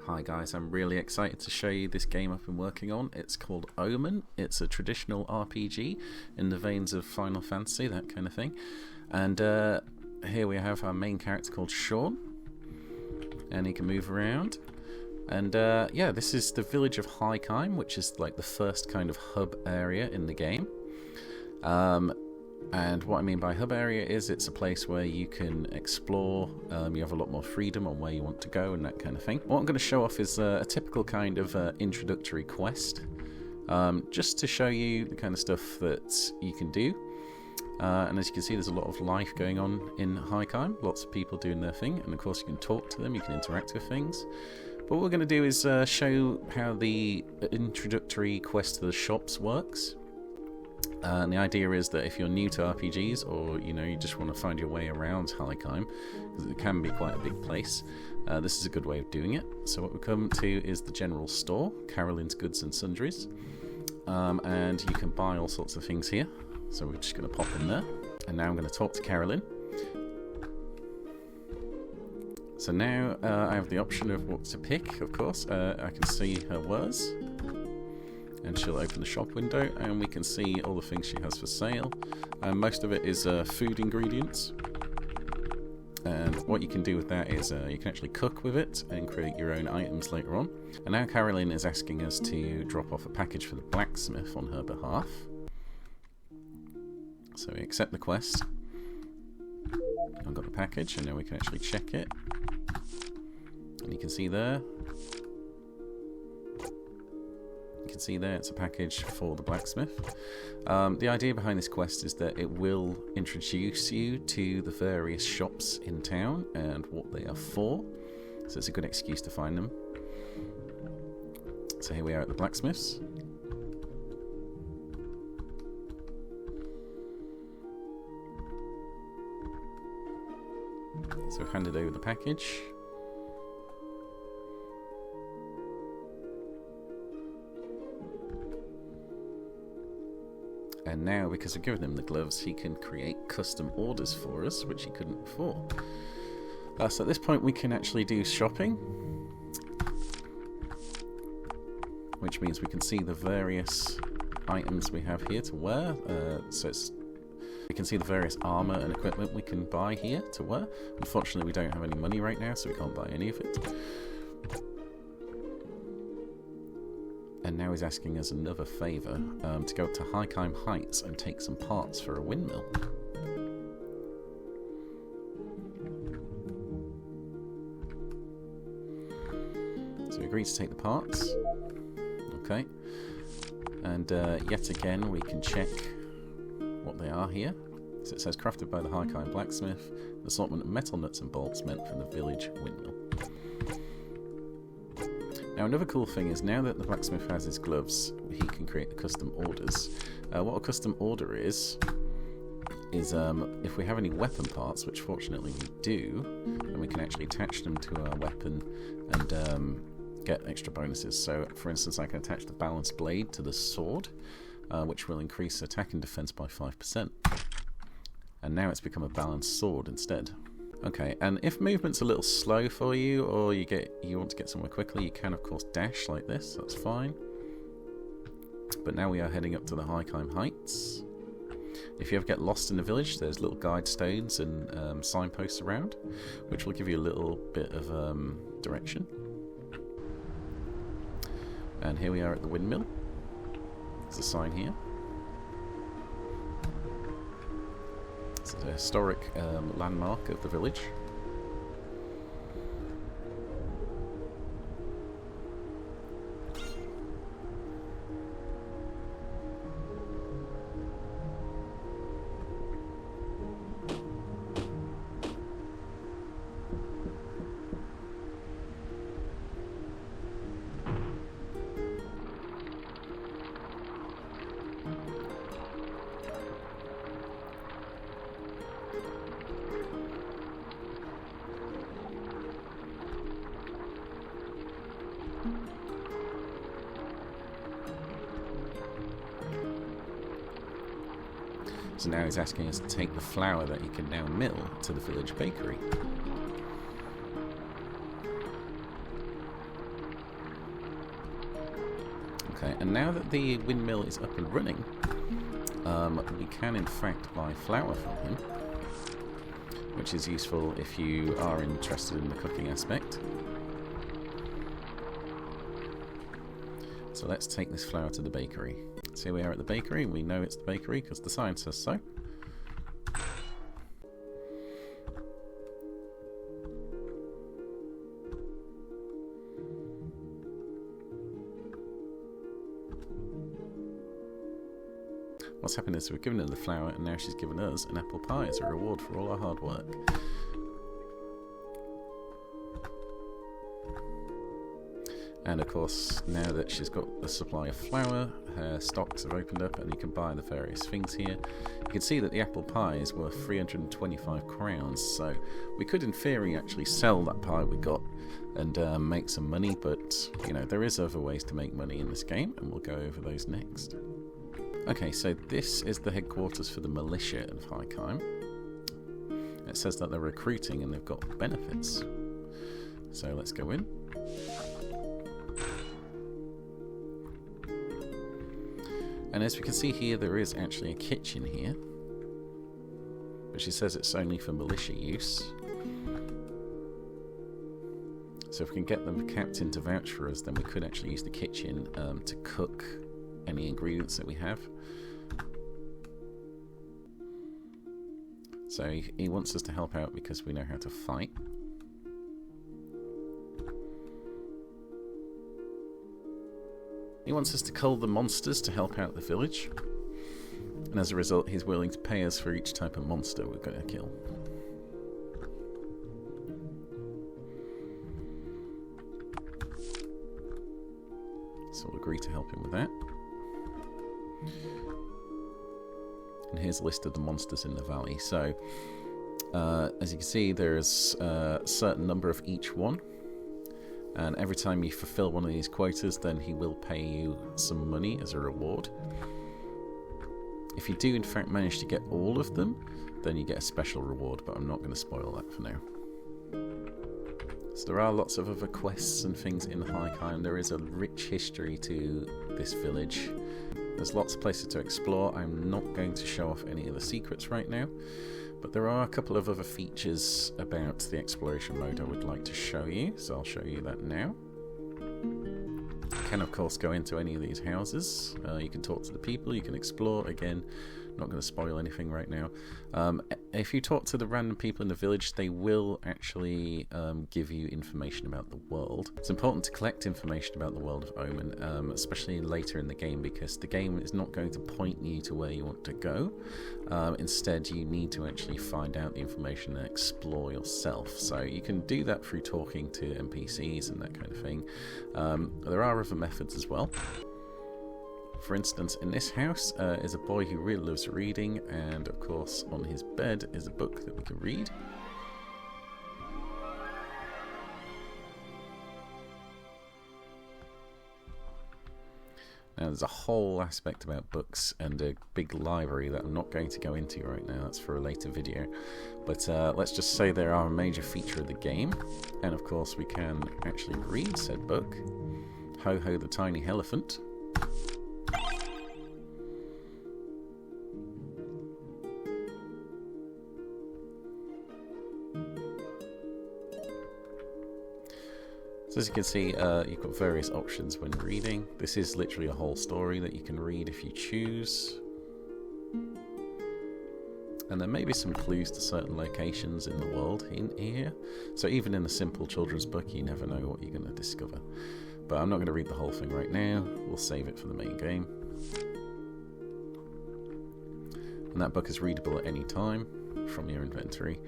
Hi guys, I'm really excited to show you this game I've been working on. It's called OMEN. It's a traditional RPG in the veins of Final Fantasy, that kind of thing. And here we have our main character called Sean, and he can move around. And yeah, this is the village of Hikyme, which is like the first kind of hub area in the game. And what I mean by hub area is it's a place where you can explore, you have a lot more freedom on where you want to go and that kind of thing. What I'm going to show off is a typical kind of introductory quest, just to show you the kind of stuff that you can do. And as you can see, there's a lot of life going on in Hikyme, lots of people doing their thing, and of course you can talk to them, you can interact with things. But what we're going to do is show how the introductory quest to the shops works. And the idea is that if you're new to RPGs, or you just want to find your way around Hikyme, because it can be quite a big place, this is a good way of doing it. So what we come to is the general store, Carolyn's Goods and Sundries, and you can buy all sorts of things here. So we're just going to pop in there, and now I'm going to talk to Carolyn. So now I have the option of what to pick, of course. I can see her wares. And she'll open the shop window, and we can see all the things she has for sale. Most of it is food ingredients. And what you can do with that is you can actually cook with it and create your own items later on. And now Carolyn is asking us to drop off a package for the blacksmith on her behalf. So we accept the quest. I've got the package, and now we can actually check it. And you can see there. You can see there it's a package for the blacksmith. The idea behind this quest is that it will introduce you to the various shops in town and what they are for, so it's a good excuse to find them. So here we are at the blacksmith's. So we've handed over the package. And now, because we've given him the gloves, he can create custom orders for us, which he couldn't before. So at this point we can actually do shopping, which means we can see the various items we have here to wear. We can see the various armor and equipment we can buy here to wear. Unfortunately, we don't have any money right now, so we can't buy any of it. And now he's asking us another favour, to go up to Hikyme Heights and take some parts for a windmill. So we agree to take the parts. Okay. And yet again we can check what they are here. So it says crafted by the Hikyme blacksmith, an assortment of metal nuts and bolts meant for the village windmill. Now another cool thing is, now that the blacksmith has his gloves, he can create the custom orders. What a custom order is if we have any weapon parts, which fortunately we do, then we can actually attach them to our weapon and get extra bonuses. So for instance, I can attach the balanced blade to the sword, which will increase attack and defense by 5%. And now it's become a balanced sword instead. Okay, and if movement's a little slow for you, or you want to get somewhere quickly, you can of course dash like this, that's fine. But now we are heading up to the Hikyme Heights. If you ever get lost in the village, there's little guide stones and signposts around, which will give you a little bit of direction. And here we are at the windmill. There's a sign here. It's a historic landmark of the village. So now he's asking us to take the flour that he can now mill to the village bakery. Okay, and now that the windmill is up and running, we can in fact buy flour from him, which is useful if you are interested in the cooking aspect. So let's take this flour to the bakery. So here we are at the bakery, and we know it's the bakery because the sign says so. What's happened is we've given her the flour, and now she's given us an apple pie as a reward for all our hard work. And of course, now that she's got the supply of flour, her stocks have opened up and you can buy the various things here. You can see that the apple pie is worth 325 crowns, so we could in theory actually sell that pie we got and make some money, but you know, there is other ways to make money in this game, and we'll go over those next. Okay, so this is the headquarters for the militia of Hikyme. It says that they're recruiting and they've got benefits. So let's go in. And as we can see here, there is actually a kitchen here. But she says it's only for militia use. So if we can get the captain to vouch for us, then we could actually use the kitchen to cook any ingredients that we have. So he wants us to help out because we know how to fight. He wants us to cull the monsters to help out the village, and as a result he's willing to pay us for each type of monster we're going to kill. So we'll agree to help him with that. And here's a list of the monsters in the valley. So as you can see, there's a certain number of each one. And every time you fulfill one of these quotas, then he will pay you some money as a reward. If you do in fact manage to get all of them, then you get a special reward, but I'm not going to spoil that for now. So there are lots of other quests and things in Hikyme. There is a rich history to this village. There's lots of places to explore. I'm not going to show off any of the secrets right now, but there are a couple of other features about the exploration mode I would like to show you, so I'll show you that now. You can of course go into any of these houses, you can talk to the people, you can explore. Again, not going to spoil anything right now. If you talk to the random people in the village, they will actually give you information about the world. It's important to collect information about the world of OMEN, especially later in the game, because the game is not going to point you to where you want to go. Instead, you need to actually find out the information and explore yourself. So you can do that through talking to NPCs and that kind of thing. There are other methods as well. For instance, in this house is a boy who really loves reading, and of course on his bed is a book that we can read. Now there's a whole aspect about books and a big library that I'm not going to go into right now, that's for a later video. But let's just say they are a major feature of the game, and of course we can actually read said book. Ho Ho the Tiny Elephant. So as you can see, you've got various options when reading. This is literally a whole story that you can read if you choose. And there may be some clues to certain locations in the world in here. So even in a simple children's book, you never know what you're going to discover. But I'm not going to read the whole thing right now. We'll save it for the main game. And that book is readable at any time from your inventory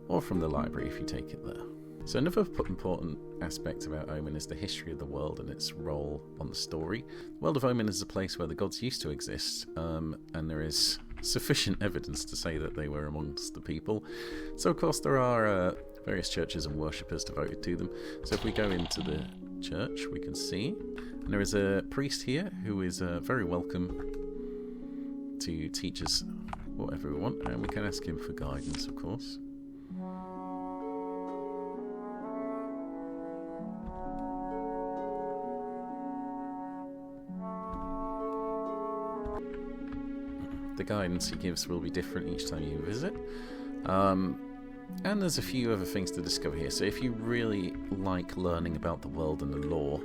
or from the library if you take it there. So another important aspect about OMEN is the history of the world and its role on the story. The world of OMEN is a place where the gods used to exist, and there is sufficient evidence to say that they were amongst the people. So of course there are various churches and worshippers devoted to them. So if we go into the church, we can see, and there is a priest here who is very welcome to teach us whatever we want, and we can ask him for guidance, of course. The guidance he gives will be different each time you visit. And there's a few other things to discover here. So if you really like learning about the world and the lore,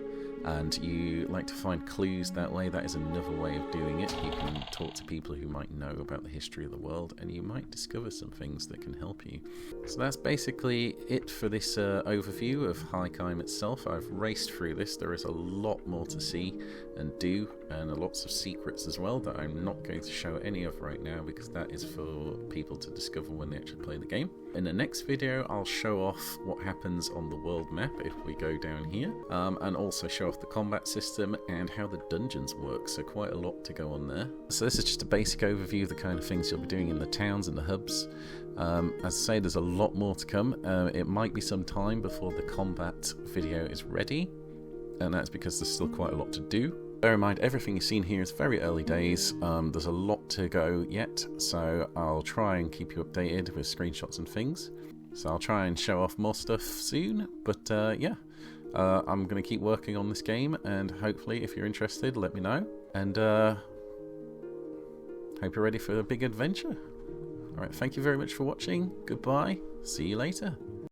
and you like to find clues that way, that is another way of doing it. You can talk to people who might know about the history of the world, and you might discover some things that can help you. So that's basically it for this overview of Hikyme itself. I've raced through this. There is a lot more to see and do, and lots of secrets as well that I'm not going to show any of right now, because that is for people to discover when they actually play the game. In the next video, I'll show off what happens on the world map if we go down here, and also show off the combat system and how the dungeons work, so quite a lot to go on there. So this is just a basic overview of the kind of things you'll be doing in the towns and the hubs. As I say, there's a lot more to come. It might be some time before the combat video is ready, and that's because there's still quite a lot to do. Bear in mind, everything you've seen here is very early days. There's a lot to go yet, so I'll try and keep you updated with screenshots and things. So I'll try and show off more stuff soon, but yeah. I'm going to keep working on this game, and hopefully if you're interested, let me know. And hope you're ready for a big adventure. Alright, thank you very much for watching. Goodbye. See you later.